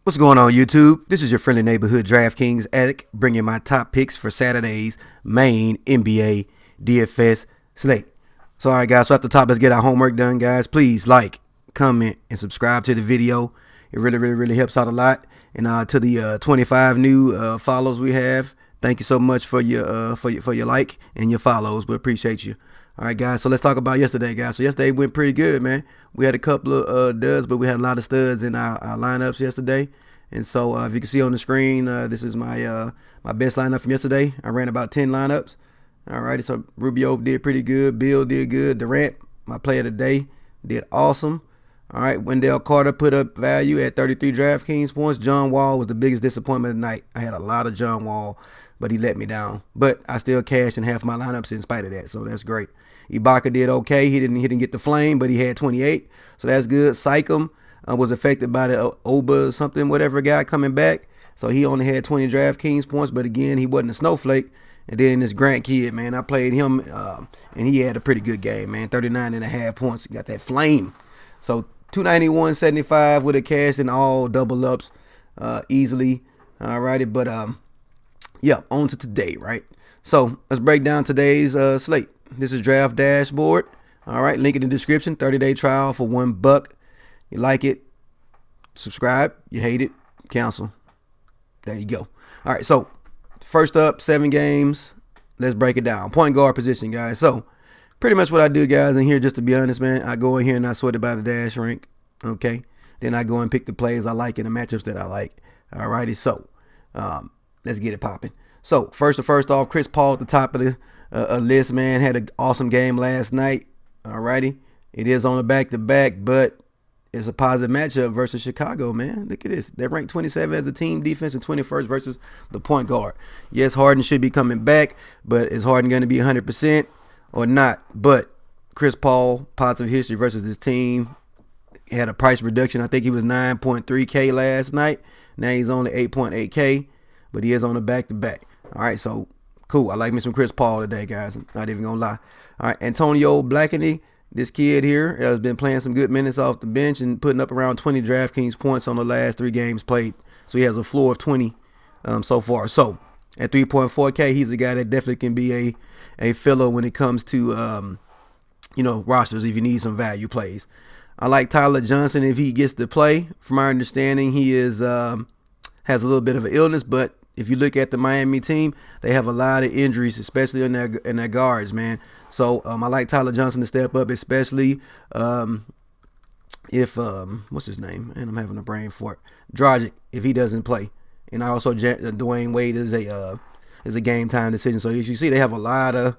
What's going on, YouTube? This is your friendly neighborhood DraftKings addict, bringing my top picks for Saturday's main NBA DFS slate. So, all right, guys, so at the top, let's get our homework done, guys. Please like, comment, and subscribe to the video. It really helps out a lot. And to the 25 new follows we have, thank you so much for your like and your follows. We appreciate you. All right, guys, so let's talk about yesterday, guys. So yesterday went pretty good, man. We had a couple of duds, but we had a lot of studs in our lineups yesterday. And so if you can see on the screen, this is my my best lineup from yesterday. I ran about 10 lineups. All right, so Rubio did pretty good. Bill did good. Durant, my player of the day, did awesome. All right, Wendell Carter put up value at 33 DraftKings points. John Wall was the biggest disappointment of the night. I had a lot of John Wall, but he let me down. But I still cashed in half my lineups in spite of that, so that's great. Ibaka did okay. He didn't get the flame, but he had 28, so that's good. Sycam was affected by the Oba something, whatever guy coming back, so he only had 20 DraftKings points, but again, he wasn't a snowflake. And then this Grant kid, man, I played him, and he had a pretty good game, man. 39.5 points. He got that flame. So 291.75 with a cash and all double ups easily. All righty, but yeah, on to today, right? So let's break down today's slate. This is Draft Dashboard. All right, link in the description. 30-day trial for $1. You like it, subscribe. You hate it, cancel. There you go. All right, so first up, 7 games. Let's break it down. Point guard position, guys. So pretty much what I do, guys, in here, just to be honest, man, I go in here and I sweat about the dash rank, okay? Then I go and pick the plays I like and the matchups that I like. All righty, so let's get it popping. So first off, Chris Paul at the top of the list, man, had an awesome game last night. All righty, it is on a back-to-back, but it's a positive matchup versus Chicago, man. Look at this. They're ranked 27 as a team defense and 21st versus the point guard. Yes, Harden should be coming back, but is Harden going to be 100% or not? But Chris Paul, positive history versus his team, had a price reduction. I think he was 9.3K last night. Now he's only 8.8K, but he is on a back-to-back. All right, so cool. I like me some Chris Paul today, guys. Not even going to lie. All right, Antonio Blackney. This kid here has been playing some good minutes off the bench and putting up around 20 DraftKings points on the last 3 games played. So he has a floor of 20 so far. So at 3.4K, he's a guy that definitely can be a filler when it comes to, rosters if you need some value plays. I like Tyler Johnson if he gets to play. From our understanding, he is has a little bit of an illness, but if you look at the Miami team, they have a lot of injuries, especially in their guards, man. So I like Tyler Johnson to step up, especially if what's his name? And I'm having a brain fart. Dragic, if he doesn't play, and also Dwyane Wade is a game time decision. So as you see, they have a lot of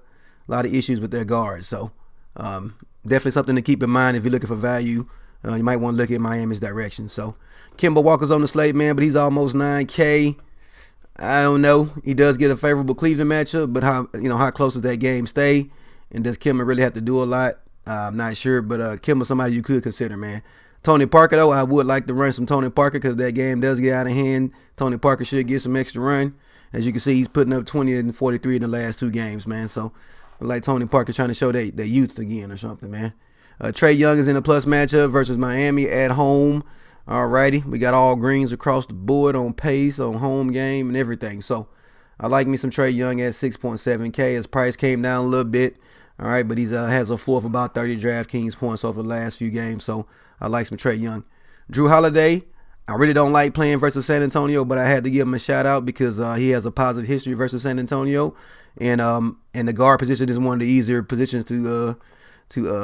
issues with their guards. So definitely something to keep in mind if you're looking for value. You might want to look at Miami's direction. So Kemba Walker's on the slate, man, but he's almost 9K. I don't know. He does get a favorable Cleveland matchup, but how close does that game stay? And does Kemba really have to do a lot? I'm not sure, but Kemba's somebody you could consider, man. Tony Parker, though, I would like to run some Tony Parker because that game does get out of hand. Tony Parker should get some extra run. As you can see, he's putting up 20 and 43 in the last 2 games, man. So I like Tony Parker trying to show their youth again or something, man. Trae Young is in a plus matchup versus Miami at home. Alrighty, we got all greens across the board on pace, on home game, and everything. So I like me some Trae Young at 6.7K. His price came down a little bit. All right, but he has a floor of about 30 DraftKings points over the last few games. So I like some Trae Young. Drew Holiday, I really don't like playing versus San Antonio, but I had to give him a shout out because he has a positive history versus San Antonio, and the guard position is one of the easier positions to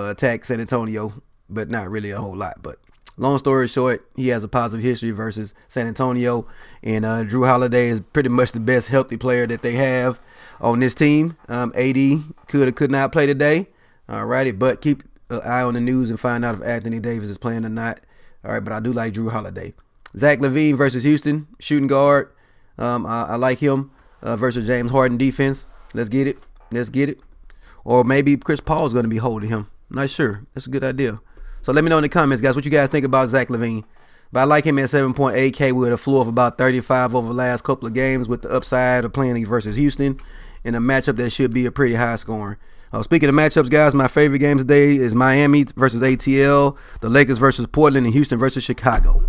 attack San Antonio, but not really a whole lot. But long story short, he has a positive history versus San Antonio, and Drew Holiday is pretty much the best healthy player that they have on this team. AD could not play today. All righty, but keep an eye on the news and find out if Anthony Davis is playing or not. All right, but I do like Drew Holiday. Zach LaVine versus Houston, shooting guard. I like him versus James Harden defense. Let's get it. Or maybe Chris Paul is going to be holding him. I'm not sure. That's a good idea. So let me know in the comments, guys, what you guys think about Zach LaVine. But I like him at 7.8K with a floor of about 35 over the last couple of games with the upside of playing versus Houston in a matchup that should be a pretty high scoring. Speaking of matchups, guys, my favorite game today is Miami versus ATL, the Lakers versus Portland, and Houston versus Chicago.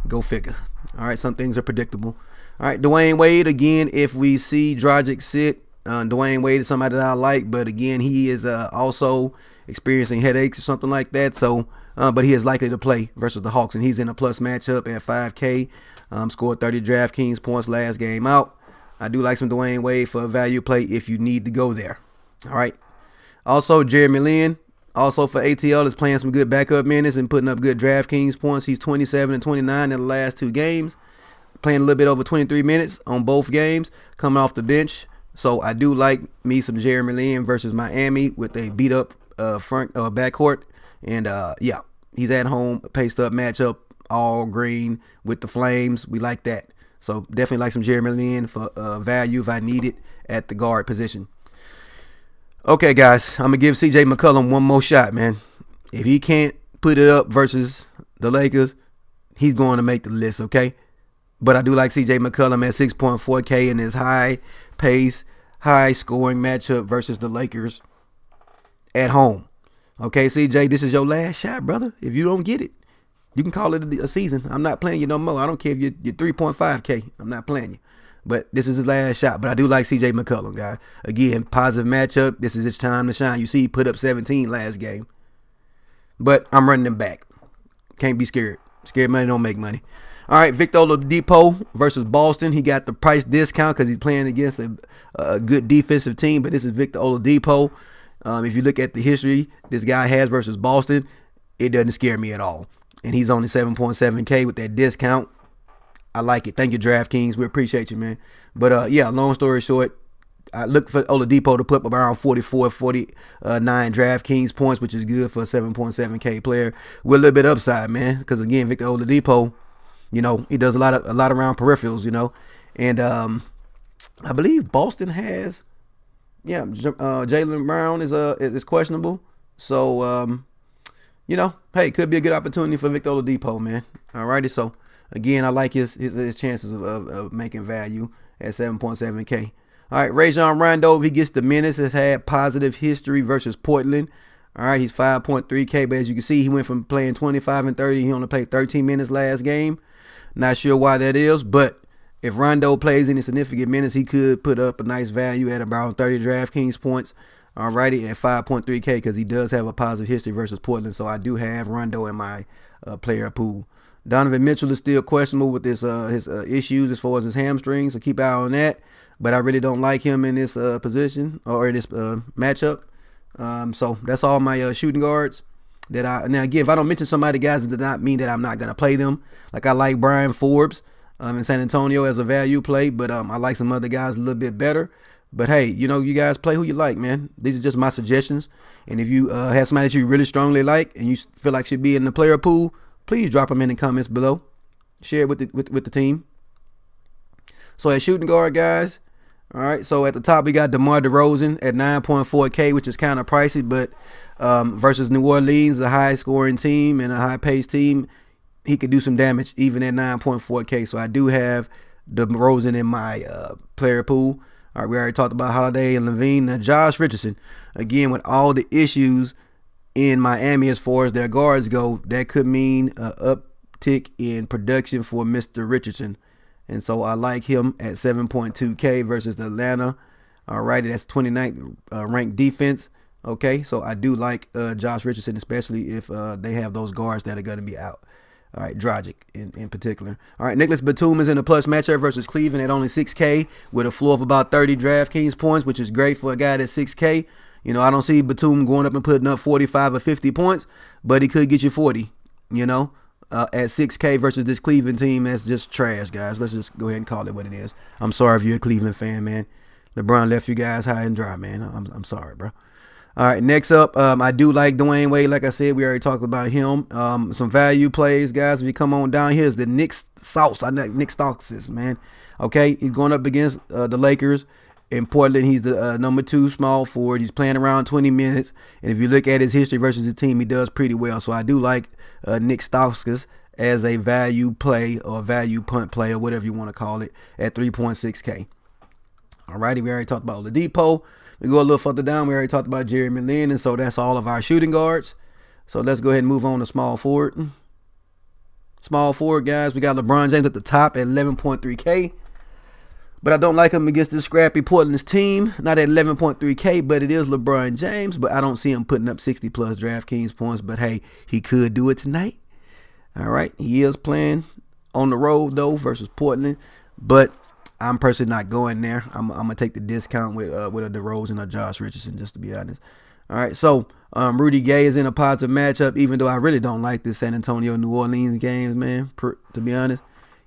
Go figure. All right, some things are predictable. All right, Dwyane Wade, again, if we see Dragic sit, Dwyane Wade is somebody that I like, but again, he is also experiencing headaches or something like that. So, but he is likely to play versus the Hawks, and he's in a plus matchup at 5K. Scored 30 DraftKings points last game out. I do like some Dwyane Wade for a value play if you need to go there. All right. Also, Jeremy Lin, also for ATL, is playing some good backup minutes and putting up good DraftKings points. He's 27 and 29 in the last 2 games, playing a little bit over 23 minutes on both games, coming off the bench. So I do like me some Jeremy Lin versus Miami with a beat up front backcourt. And yeah, he's at home, paced up matchup, all green with the Flames. We like that. So definitely like some Jeremy Lin for value if I need it at the guard position. Okay, guys, I'm going to give CJ McCollum one more shot, man. If he can't put it up versus the Lakers, he's going to make the list, okay? But I do like CJ McCollum at 6.4K in his high pace, high scoring matchup versus the Lakers at home. Okay, CJ, this is your last shot, brother. If you don't get it, you can call it a season. I'm not playing you no more. I don't care if you're 3.5K. I'm not playing you. But this is his last shot. But I do like CJ McCollum, guy. Again, positive matchup. This is his time to shine. You see, he put up 17 last game. But I'm running him back. Can't be scared. Scared money don't make money. All right, Victor Oladipo versus Boston. He got the price discount because he's playing against a good defensive team. But this is Victor Oladipo. If you look at the history this guy has versus Boston, it doesn't scare me at all. And he's only 7.7K with that discount. I like it. Thank you, DraftKings. We appreciate you, man. But yeah, long story short, I look for Oladipo to put up around 44, 49 DraftKings points, which is good for a 7.7K player with a little bit upside, man. Because again, Victor Oladipo, you know, he does a lot around peripherals, you know. And I believe Boston has, yeah, Jaylen Brown is questionable. So you know, hey, could be a good opportunity for Victor Oladipo, man. Alrighty, so again, I like his chances of making value at 7.7K. All right, Rajon Rondo, if he gets the minutes, has had positive history versus Portland. All right, he's 5.3K, but as you can see, he went from playing 25 and 30. He only played 13 minutes last game. Not sure why that is, but if Rondo plays any significant minutes, he could put up a nice value at around 30 DraftKings points. Alrighty, at 5.3K because he does have a positive history versus Portland. So I do have Rondo in my player pool. Donovan Mitchell is still questionable with his issues as far as his hamstrings, so keep an eye on that. But I really don't like him in this position or in this matchup. So that's all my shooting guards. Now again, if I don't mention somebody, guys, it does not mean that I'm not gonna play them. Like I like Brian Forbes in San Antonio as a value play, but I like some other guys a little bit better. But hey, you know, you guys play who you like, man. These are just my suggestions. And if you have somebody that you really strongly like and you feel like should be in the player pool, please drop them in the comments below. Share it with the team. So at shooting guard, guys. All right. So at the top we got DeMar DeRozan at 9.4K, which is kind of pricey, but versus New Orleans, a high scoring team and a high paced team, he could do some damage even at 9.4K. So I do have DeRozan in my player pool. All right, we already talked about Holiday and Levine. Now, Josh Richardson, again, with all the issues in Miami as far as their guards go, that could mean an uptick in production for Mr. Richardson. And so I like him at 7.2K versus Atlanta. All right, that's 29th ranked defense. Okay, so I do like Josh Richardson, especially if they have those guards that are going to be out. All right, Dragic in particular. All right, Nicholas Batum is in a plus matchup versus Cleveland at only 6K with a floor of about 30 DraftKings points, which is great for a guy that's 6K. You know, I don't see Batum going up and putting up 45 or 50 points, but he could get you 40, you know, at 6K versus this Cleveland team that's just trash, guys. Let's just go ahead and call it what it is. I'm sorry if you're a Cleveland fan, man. LeBron left you guys high and dry, man. I'm sorry, bro. All right, next up, I do like Dwyane Wade. Like I said, we already talked about him. Some value plays, guys. If you come on down here, is the Nick Stokes. I know Nick Stokes, man. Okay, he's going up against the Lakers. In Portland, he's the number 2 small forward. He's playing around 20 minutes. And if you look at his history versus the team, he does pretty well. So I do like Nick Stokes as a value play or value punt play or whatever you want to call it at 3.6K. All righty, we already talked about Oladipo. We go a little further down. We already talked about Jeremy Lin, and so that's all of our shooting guards. So let's go ahead and move on to small forward. Small forward, guys. We got LeBron James at the top at 11.3K. But I don't like him against this scrappy Portland's team. Not at 11.3K, but it is LeBron James. But I don't see him putting up 60-plus DraftKings points. But, hey, he could do it tonight. All right. He is playing on the road, though, versus Portland. But I'm personally not going there. I'm going to take the discount with a DeRozan or Josh Richardson, just to be honest. All right. So, Rudy Gay is in a positive matchup, even though I really don't like this San Antonio-New Orleans games, man, to be honest.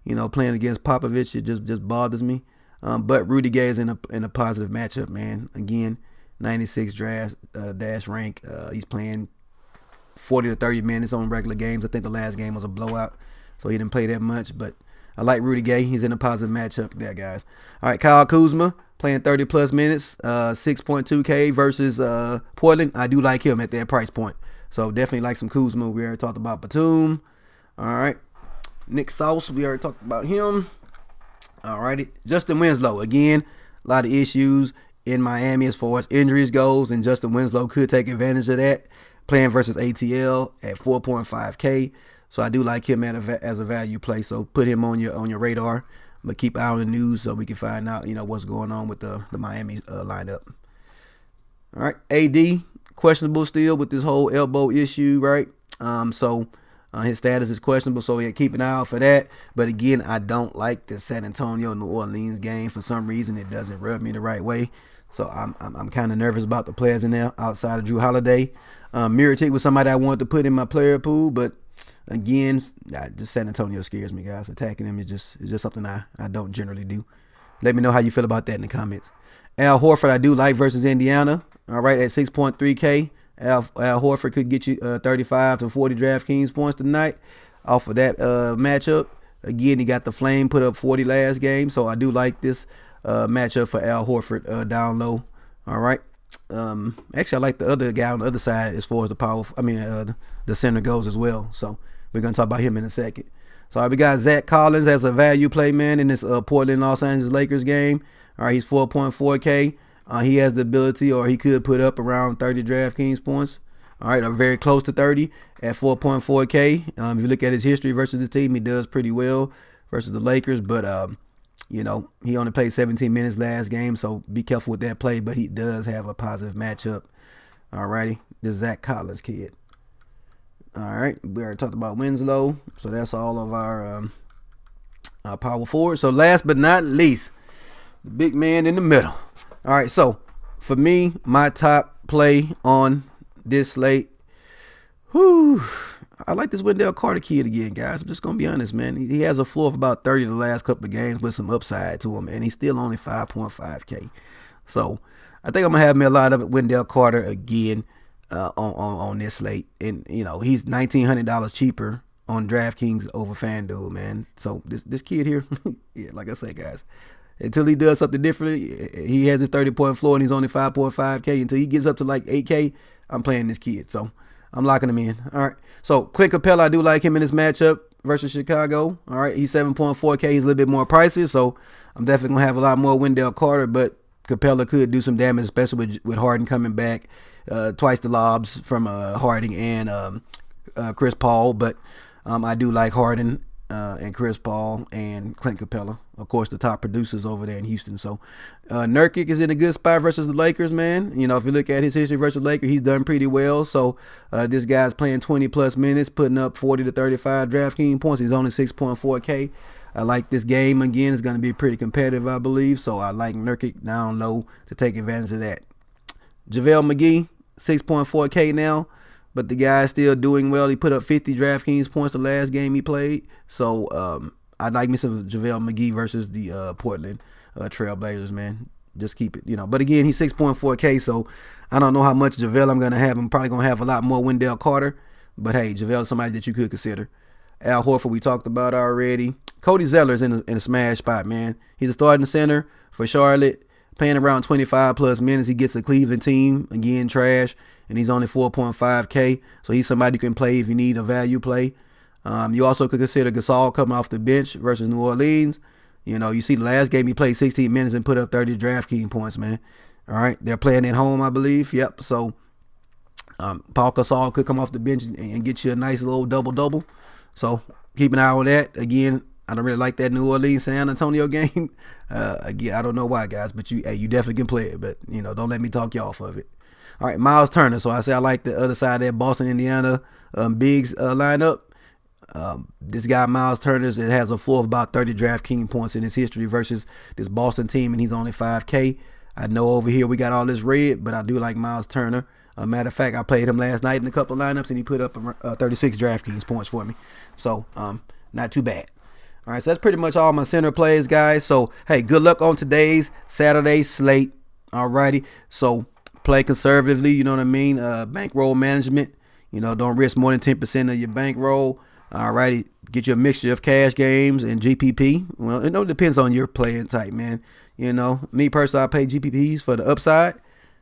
You know, playing against Popovich, it just bothers me. But Rudy Gay is in a positive matchup, man. Again, 96 dash rank. He's playing 40 to 30 minutes on regular games. I think the last game was a blowout, so he didn't play that much. But I like Rudy Gay. He's in a positive matchup there, guys. All right, Kyle Kuzma playing 30-plus minutes, 6.2K versus Portland. I do like him at that price point. So definitely like some Kuzma. We already talked about Batum. All right. Nick Sauce, we already talked about him. Alrighty, Justin Winslow, again, a lot of issues in Miami as far as injuries goes, and Justin Winslow could take advantage of that, playing versus ATL at 4.5K. So I do like him as a value play. So put him on your radar, but keep an eye on the news so we can find out what's going on with the Miami lineup. All right, AD questionable still with this whole elbow issue, right? His status is questionable, so keep an eye out for that. But again, I don't like the San Antonio New Orleans game. For some reason, it doesn't rub me the right way. So I'm kind of nervous about the players in there outside of Drew Holiday. Mirotic was somebody I wanted to put in my player pool, but again, just San Antonio scares me, guys. Attacking them is just something I don't generally do. Let me know how you feel about that in the comments. Al Horford, I do like versus Indiana. All right, at 6.3K. Al Horford could get you 35 to 40 DraftKings points tonight off of that matchup. Again, he got the Flame put up 40 last game, so I do like this matchup for Al Horford down low. All right. Actually, I like the other guy on the other side as far as the center goes as well. So we're gonna talk about him in a second. So we got Zach Collins as a value play, man, in this Portland Los Angeles Lakers game. All right, he's 4.4K. He has the ability, or he could put up around 30 DraftKings points. All right, or very close to 30 at 4.4K. If you look at his history versus the team, he does pretty well versus the Lakers. But, he only played 17 minutes last game, so be careful with that play. But he does have a positive matchup. All righty, this Zach Collins kid. All right, we already talked about Winslow. So that's all of our power forward. So last but not least, the big man in the middle. All right, so for me, my top play on this slate, I like this Wendell Carter kid again, guys. I'm just going to be honest, man. He has a floor of about 30 the last couple of games with some upside to him, and he's still only 5.5K. So I think I'm going to have me a lot of it, Wendell Carter again on this slate. And, he's $1,900 cheaper on DraftKings over FanDuel, man. So this kid here, yeah, like I say, guys, until he does something differently, he has his 30-point floor and he's only 5.5K. Until he gets up to like 8K, I'm playing this kid. So I'm locking him in. All right. So Clint Capella, I do like him in this matchup versus Chicago. All right. He's 7.4K. He's a little bit more pricey. So I'm definitely going to have a lot more Wendell Carter, but Capella could do some damage, especially with Harden coming back. Twice the lobs from Harden and Chris Paul. But I do like Harden and Chris Paul and Clint Capella, of course, the top producers over there in Houston. So Nurkic is in a good spot versus the Lakers, man. If you look at his history versus the Lakers, he's done pretty well. So this guy's playing 20-plus minutes, putting up 40 to 35 DraftKings points. He's only 6.4K. I like this game. Again, it's going to be pretty competitive, I believe. So I like Nurkic down low to take advantage of that. JaVale McGee, 6.4K now. But the guy's still doing well. He put up 50 DraftKings points the last game he played. So I'd like me some JaVale McGee versus the Portland Trailblazers, man. Just keep it, But again, he's 6.4K, so I don't know how much JaVale I'm going to have. I'm probably going to have a lot more Wendell Carter. But, hey, JaVale is somebody that you could consider. Al Horford we talked about already. Cody Zeller's in a smash spot, man. He's a starting center for Charlotte, playing around 25-plus minutes. He gets a Cleveland team, again, trash. And he's only 4.5K, so he's somebody you can play if you need a value play. You also could consider Gasol coming off the bench versus New Orleans. You see the last game he played 16 minutes and put up 30 DraftKings points, man. All right, they're playing at home, I believe. Yep, so Paul Gasol could come off the bench and get you a nice little double-double. So keep an eye on that. Again, I don't really like that New Orleans San Antonio game. Again, I don't know why, guys, but you definitely can play it. But don't let me talk you off of it. All right, Myles Turner. So I say I like the other side of that Boston, Indiana bigs lineup. This guy Myles Turner has a floor of about 30 DraftKings points in his history versus this Boston team, and he's only 5K. I know over here we got all this red, but I do like Myles Turner. Matter of fact, I played him last night in a couple of lineups, and he put up 36 DraftKings points for me. So not too bad. All right, so that's pretty much all my center plays, guys. So hey, good luck on today's Saturday slate. All righty, so play conservatively. You know what I mean? Bankroll management. Don't risk more than 10% of your bankroll. Alrighty, get you a mixture of cash games and GPP. Well, it depends on your playing type, man. Me personally, I pay GPPs for the upside.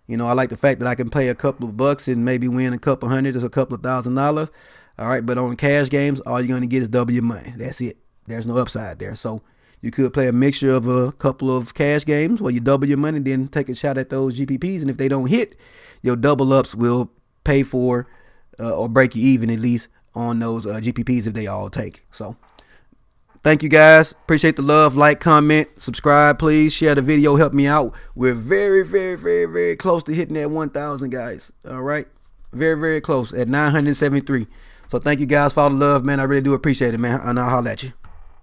I like the fact that I can pay a couple of bucks and maybe win a couple hundred or a couple of $1,000. All right, but on cash games, all you're going to get is double your money. That's it. There's no upside there. So you could play a mixture of a couple of cash games where you double your money, then take a shot at those GPPs. And if they don't hit, your double ups will pay for or break you even at least on those GPPs if they all take. So thank you, guys. Appreciate the love. Like, comment, subscribe, please. Share the video. Help me out. We're very, very, very, very close to hitting that 1,000, guys. All right. Very, very close at 973. So thank you, guys, for all the love, man. I really do appreciate it, man. And I'll holler at you.